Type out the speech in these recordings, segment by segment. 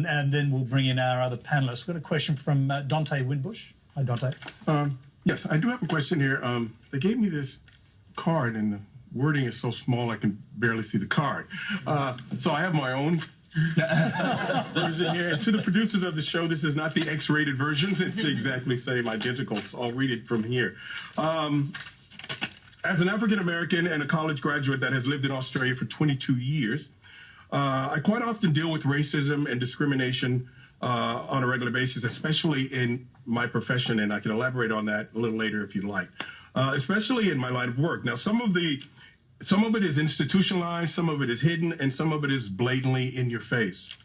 And then we'll bring in our other panellists. We've got a question from Donte Winbush. Hi, Donte. Yes, I do have a question here. They gave me this card, and the wording is so small I can barely see the card. So I have my own version here. And to the producers of the show, this is not the X-rated versions. It's exactly same, identical. So I'll read it from here. As an African-American and a college graduate that has lived in Australia for 22 years, I quite often deal with racism and discrimination on a regular basis, especially in my profession, and I can elaborate on that a little later if you'd like, especially in my line of work. Now, some of it is institutionalized, some of it is hidden, and some of it is blatantly in your face.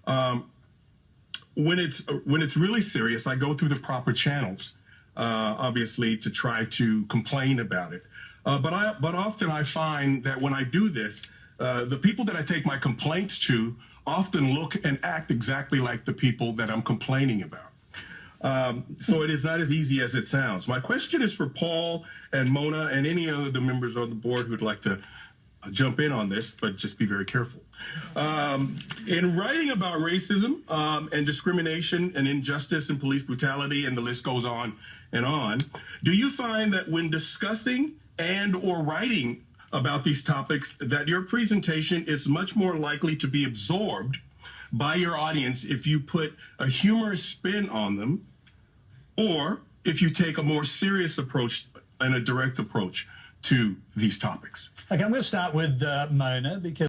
When it's really serious, I go through the proper channels, obviously, to try to complain about it. But often I find that when I do this, the people that I take my complaints to often look and act exactly like the people that I'm complaining about. So it is not as easy as it sounds. My question is for Paul and Mona and any other the members on the board who'd like to jump in on this, but just be very careful. In writing about racism and discrimination and injustice and police brutality, and the list goes on, do you find that when discussing and or writing about these topics that your presentation is much more likely to be absorbed by your audience if you put a humorous spin on them, or if you take a more serious approach and a direct approach to these topics? Okay, I'm going to start with Mona, because